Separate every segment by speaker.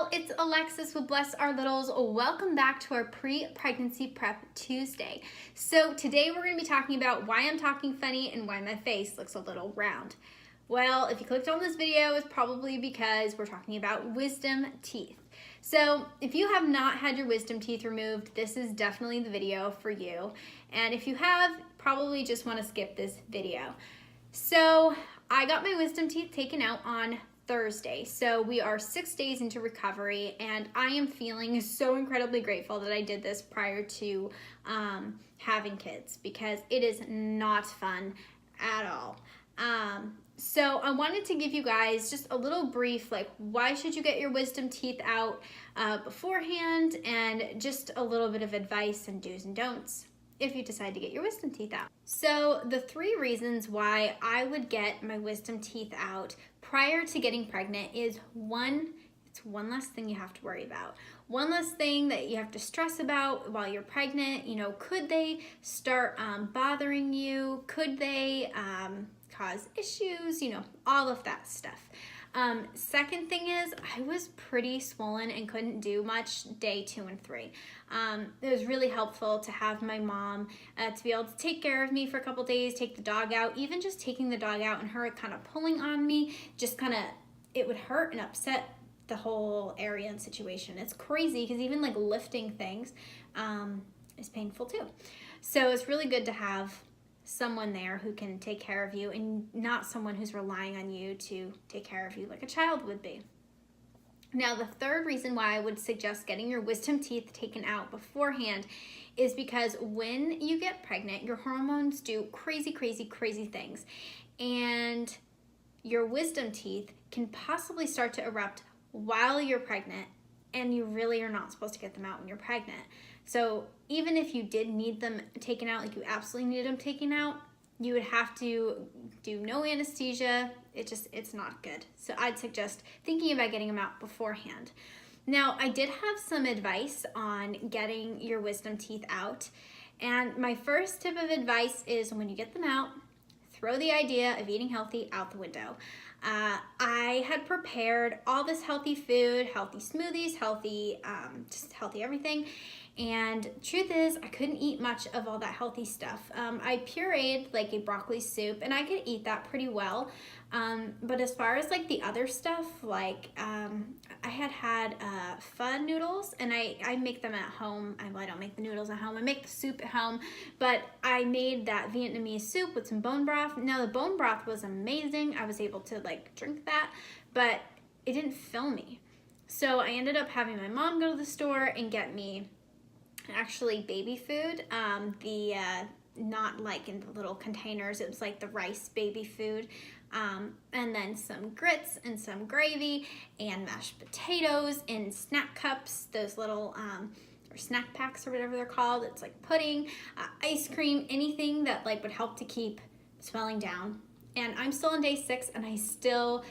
Speaker 1: y'all, it's Alexis with Bless Our Littles. Welcome back to our pre-pregnancy prep Tuesday. So today we're going to be talking about why I'm talking funny and why my face looks a little round. Well, if you clicked on this video, it's probably because we're talking about wisdom teeth. So if you have not had your wisdom teeth removed, this is definitely the video for you. And if you have, probably just want to skip this video. So I got my wisdom teeth taken out on Thursday. So we are 6 days into recovery, and I am feeling so incredibly grateful that I did this prior to having kids, because it is not fun at all. So I wanted to give you guys just a little brief, like, why should you get your wisdom teeth out beforehand, and just a little bit of advice and do's and don'ts if you decide to get your wisdom teeth out. So the 3 reasons why I would get my wisdom teeth out prior to getting pregnant is, 1, it's one less thing you have to worry about. One less thing that you have to stress about while you're pregnant. You know, could they start bothering you? Could they cause issues? You know, all of that stuff. Second thing is, I was pretty swollen and couldn't do much day 2 and 3. It was really helpful to have my mom to be able to take care of me for a couple days, take the dog out. Even just taking the dog out and her kind of pulling on me, just kind of, it would hurt and upset the whole area and situation. It's crazy because even like lifting things is painful too. So it's really good to have someone there who can take care of you, and not someone who's relying on you to take care of you like a child would be. Now, the third reason why I would suggest getting your wisdom teeth taken out beforehand is because when you get pregnant, your hormones do crazy things, and your wisdom teeth can possibly start to erupt while you're pregnant, and you really are not supposed to get them out when you're pregnant. So even if you did need them taken out, like you absolutely needed them taken out, you would have to do no anesthesia. It's not good. So I'd suggest thinking about getting them out beforehand. Now, I did have some advice on getting your wisdom teeth out. And my first tip of advice is, when you get them out, throw the idea of eating healthy out the window. I had prepared all this healthy food, healthy smoothies, healthy, just healthy everything. And truth is, I couldn't eat much of all that healthy stuff. I pureed like a broccoli soup, and I could eat that pretty well. But as far as like the other stuff, like I had pho noodles, and I make them at home. Well, I don't make the noodles at home. I make the soup at home, but I made that Vietnamese soup with some bone broth. Now, the bone broth was amazing. I was able to like drink that, but it didn't fill me. So I ended up having my mom go to the store and get me actually baby food, not like in the little containers, it was like the rice baby food, and then some grits and some gravy and mashed potatoes in snack cups, those little or snack packs or whatever they're called. It's like pudding, ice cream, anything that like would help to keep swelling down. And I'm still on day 6, and I still,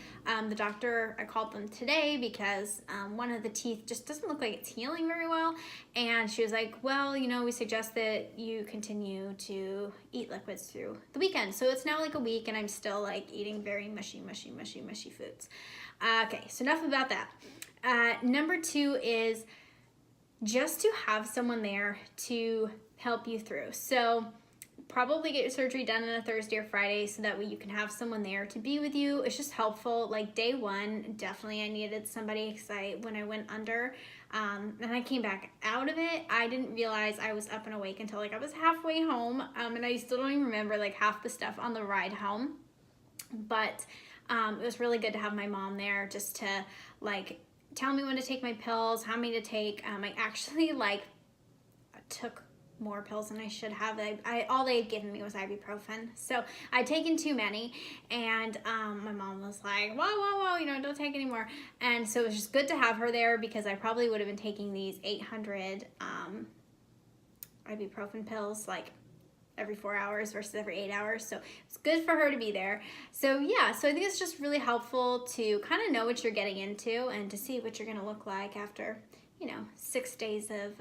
Speaker 1: the doctor, I called them today because one of the teeth just doesn't look like it's healing very well. And she was like, well, you know, we suggest that you continue to eat liquids through the weekend. So it's now like a week, and I'm still like eating very mushy foods. Okay, so enough about that. Number 2 is just to have someone there to help you through. So probably get your surgery done on a Thursday or Friday, so that way you can have someone there to be with you. It's just helpful. Like day 1, definitely I needed somebody, because when I went under and I came back out of it, I didn't realize I was up and awake until like I was halfway home, and I still don't even remember like half the stuff on the ride home. But it was really good to have my mom there just to like tell me when to take my pills, how many to take. I actually like took more pills than I should have. All they had given me was ibuprofen, so I'd taken too many, and my mom was like, whoa, you know, don't take any more. And so it was just good to have her there, because I probably would have been taking these 800 ibuprofen pills like every 4 hours versus every 8 hours. So it's good for her to be there. So yeah, so I think it's just really helpful to kind of know what you're getting into, and to see what you're going to look like after, you know, 6 days of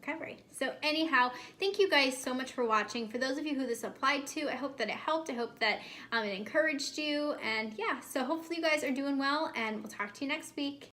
Speaker 1: recovery. So anyhow, thank you guys so much for watching. For those of you who this applied to, I hope that it helped. I hope that it encouraged you. And yeah, so hopefully you guys are doing well, and we'll talk to you next week.